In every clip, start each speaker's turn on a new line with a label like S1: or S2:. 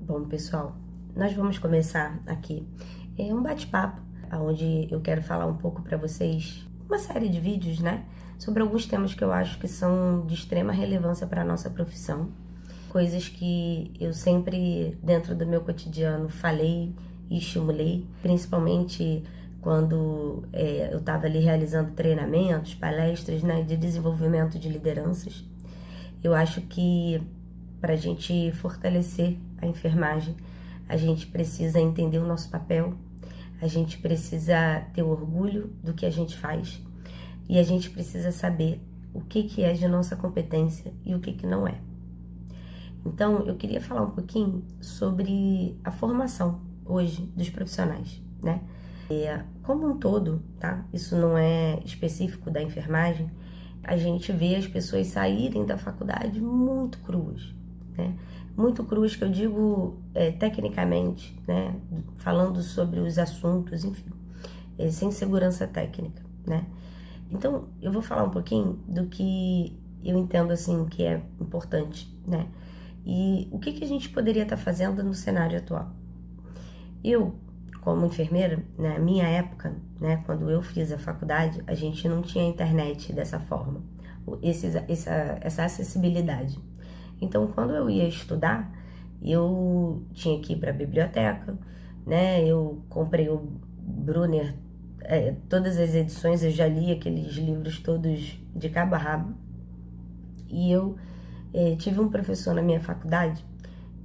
S1: Bom, pessoal, nós vamos começar aqui um bate-papo, onde eu quero falar um pouco para vocês, uma série de vídeos, né, sobre alguns temas que eu acho que são de extrema relevância para a nossa profissão, coisas que eu sempre, dentro do meu cotidiano, falei e estimulei, principalmente quando eu estava ali realizando treinamentos, palestras, né, de desenvolvimento de lideranças. Eu acho que para a gente fortalecer a enfermagem, a gente precisa entender o nosso papel, a gente precisa ter orgulho do que a gente faz e a gente precisa saber o que é de nossa competência e o que não é. Então, eu queria falar um pouquinho sobre a formação hoje dos profissionais, né? Como um todo, tá? Isso não é específico da enfermagem. A gente vê as pessoas saírem da faculdade muito cruas, né? Muito cruas, que eu digo tecnicamente, né? Falando sobre os assuntos, enfim, sem segurança técnica, né? Então, eu vou falar um pouquinho do que eu entendo, assim, que é importante, né? E o que a gente poderia estar fazendo no cenário atual. Eu, como enfermeira, na minha época, né, quando eu fiz a faculdade, a gente não tinha internet dessa forma, essa acessibilidade. Então, quando eu ia estudar, eu tinha que ir para a biblioteca, né? Eu comprei o Brunner, todas as edições, eu já li aqueles livros todos de cabo a rabo. E eu tive um professor na minha faculdade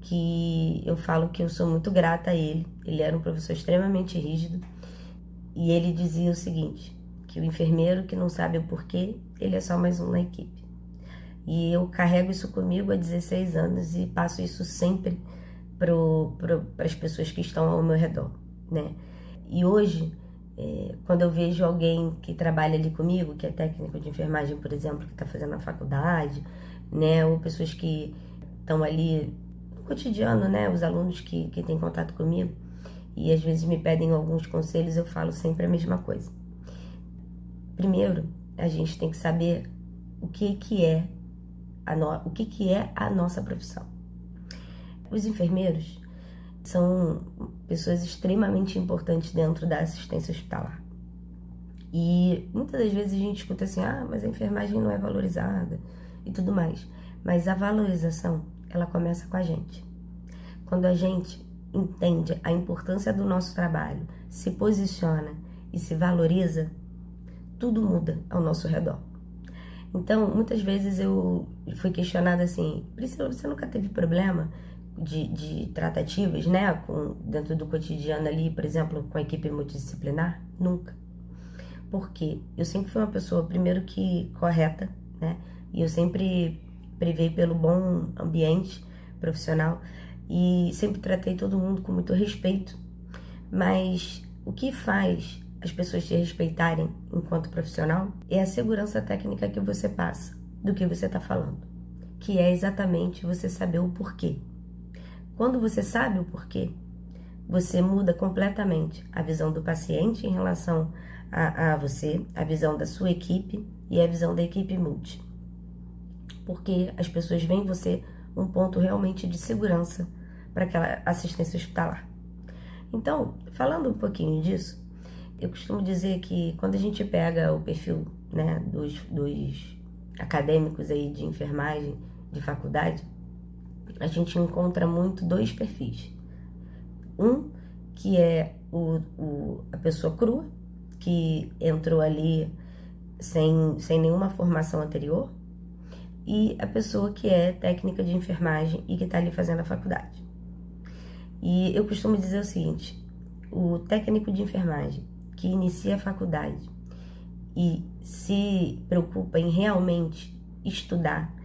S1: que eu falo que eu sou muito grata a ele. Ele era um professor extremamente rígido e ele dizia o seguinte, que o enfermeiro que não sabe o porquê, ele é só mais um na equipe. E eu carrego isso comigo há 16 anos e passo isso sempre para as pessoas que estão ao meu redor, né? E hoje, quando eu vejo alguém que trabalha ali comigo, que é técnico de enfermagem, por exemplo, que está fazendo a faculdade, né? Ou pessoas que estão ali no cotidiano, né? Os alunos que têm contato comigo e às vezes me pedem alguns conselhos, eu falo sempre a mesma coisa. Primeiro, a gente tem que saber o que é a nossa profissão. Os enfermeiros são pessoas extremamente importantes dentro da assistência hospitalar. E muitas das vezes a gente escuta assim, mas a enfermagem não é valorizada e tudo mais. Mas a valorização, ela começa com a gente. Quando a gente entende a importância do nosso trabalho, se posiciona e se valoriza, tudo muda ao nosso redor. Então, muitas vezes eu fui questionada assim, Priscila, você nunca teve problema de tratativas, né, dentro do cotidiano ali, por exemplo, com a equipe multidisciplinar? Nunca. Porque eu sempre fui uma pessoa, primeiro que correta, né, e eu sempre privei pelo bom ambiente profissional e sempre tratei todo mundo com muito respeito. Mas o que faz as pessoas te respeitarem enquanto profissional é a segurança técnica que você passa do que você está falando, que é exatamente você saber o porquê. Quando você sabe o porquê, você muda completamente a visão do paciente em relação a você, a visão da sua equipe e a visão da equipe multi. Porque as pessoas veem em você um ponto realmente de segurança para aquela assistência hospitalar. Então, falando um pouquinho disso, eu costumo dizer que quando a gente pega o perfil, né, dos acadêmicos aí de enfermagem, de faculdade, a gente encontra muito dois perfis. Um, que é a pessoa crua, que entrou ali sem nenhuma formação anterior, e a pessoa que é técnica de enfermagem e que está ali fazendo a faculdade. E eu costumo dizer o seguinte, o técnico de enfermagem que inicia a faculdade e se preocupa em realmente estudar,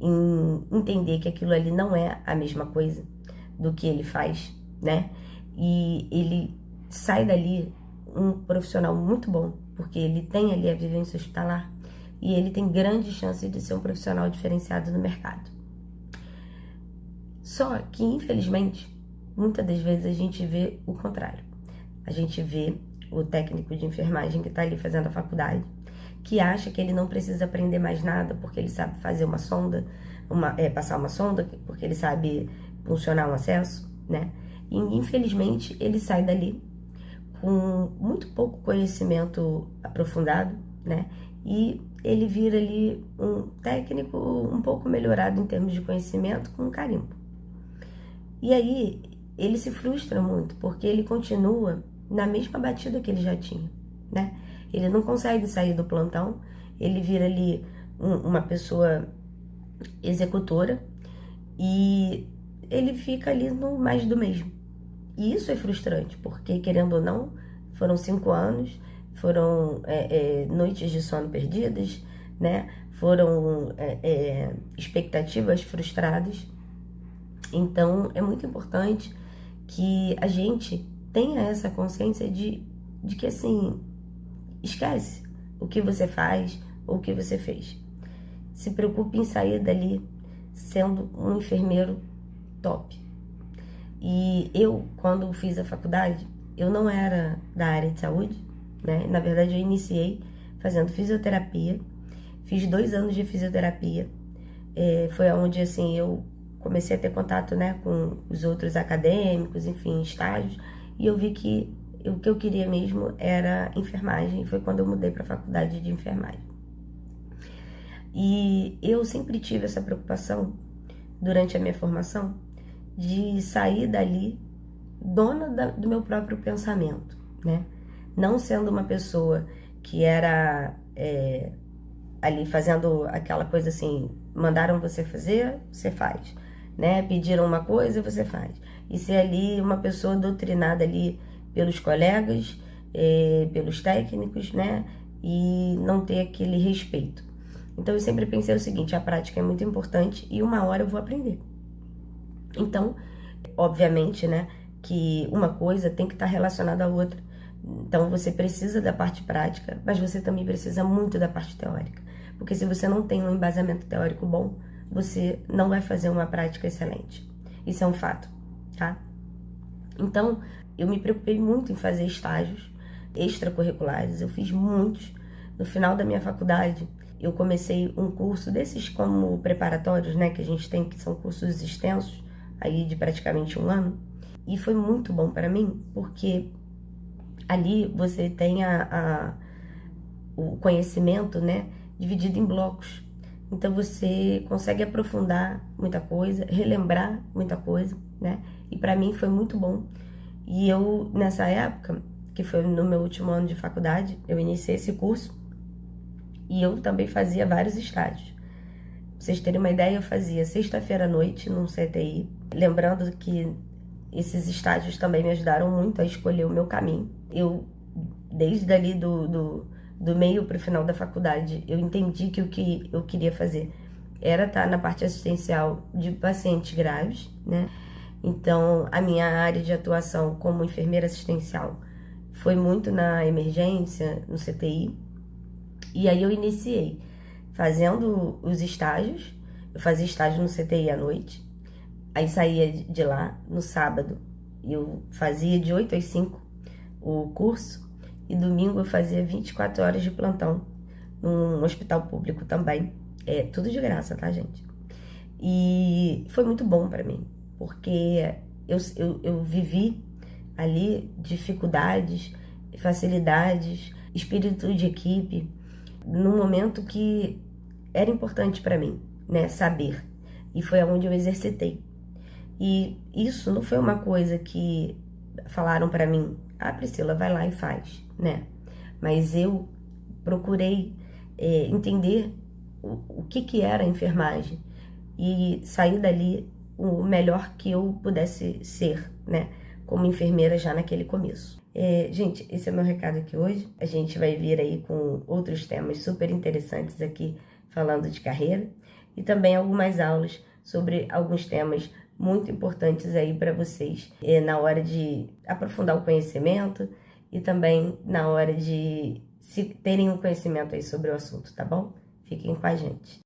S1: em entender que aquilo ali não é a mesma coisa do que ele faz, né? E ele sai dali um profissional muito bom, porque ele tem ali a vivência hospitalar e ele tem grande chance de ser um profissional diferenciado no mercado. Só que, infelizmente, muitas das vezes a gente vê o contrário. A gente vê o técnico de enfermagem que está ali fazendo a faculdade, que acha que ele não precisa aprender mais nada porque ele sabe fazer uma sonda, passar uma sonda, porque ele sabe funcionar um acesso, né? E infelizmente ele sai dali com muito pouco conhecimento aprofundado, né? E ele vira ali um técnico um pouco melhorado em termos de conhecimento com um carimbo. E aí ele se frustra muito, porque ele continua na mesma batida que ele já tinha, né? Ele não consegue sair do plantão, ele vira ali uma pessoa executora e ele fica ali no mais do mesmo. E isso é frustrante, porque querendo ou não, foram 5 anos, foram noites de sono perdidas, né? Foram expectativas frustradas. Então é muito importante que a gente tenha essa consciência de que assim, esquece o que você faz ou o que você fez. Se preocupe em sair dali sendo um enfermeiro top. E eu, quando fiz a faculdade, eu não era da área de saúde, né? Na verdade, eu iniciei fazendo fisioterapia, fiz 2 anos de fisioterapia, foi onde, assim, eu comecei a ter contato, né, com os outros acadêmicos, enfim, estágios, e eu vi que o que eu queria mesmo era enfermagem, foi quando eu mudei para a faculdade de enfermagem. E eu sempre tive essa preocupação, durante a minha formação, de sair dali dona do meu próprio pensamento, né? Não sendo uma pessoa que era ali fazendo aquela coisa assim, mandaram você fazer, você faz, né? Pediram uma coisa, você faz. E ser ali uma pessoa doutrinada ali pelos colegas, pelos técnicos, né? E não ter aquele respeito. Então eu sempre pensei o seguinte, a prática é muito importante e uma hora eu vou aprender. Então, obviamente, né, que uma coisa tem que estar relacionada à outra. Então você precisa da parte prática, mas você também precisa muito da parte teórica. Porque se você não tem um embasamento teórico bom, você não vai fazer uma prática excelente. Isso é um fato, tá? Então, eu me preocupei muito em fazer estágios extracurriculares, eu fiz muitos. No final da minha faculdade, eu comecei um curso desses como preparatórios, né, que a gente tem, que são cursos extensos, aí de praticamente 1 ano. E foi muito bom para mim, porque ali você tem o conhecimento, né, dividido em blocos. Então você consegue aprofundar muita coisa, relembrar muita coisa, né? E para mim foi muito bom. E eu, nessa época, que foi no meu último ano de faculdade, eu iniciei esse curso e eu também fazia vários estágios. Pra vocês terem uma ideia, eu fazia sexta-feira à noite num CTI, lembrando que esses estágios também me ajudaram muito a escolher o meu caminho. Eu, desde ali do meio para o final da faculdade, eu entendi que o que eu queria fazer era estar na parte assistencial de pacientes graves, né? Então, a minha área de atuação como enfermeira assistencial foi muito na emergência, no CTI. E aí eu iniciei fazendo os estágios. Eu fazia estágio no CTI à noite, aí saía de lá no sábado, eu fazia de 8 às 5 o curso, e domingo eu fazia 24 horas de plantão num hospital público também. É tudo de graça, tá, gente? E foi muito bom para mim, porque eu vivi ali dificuldades, facilidades, espírito de equipe, num momento que era importante para mim, né, saber. E foi aonde eu exercitei. E isso não foi uma coisa que falaram para mim, Priscila, vai lá e faz, né? Mas eu procurei entender o que era a enfermagem e sair dali o melhor que eu pudesse ser, né? Como enfermeira já naquele começo. Gente, esse é o meu recado aqui hoje. A gente vai vir aí com outros temas super interessantes aqui, falando de carreira, e também algumas aulas sobre alguns temas muito importantes aí para vocês, na hora de aprofundar o conhecimento e também na hora de terem um conhecimento aí sobre o assunto, tá bom? Fiquem com a gente.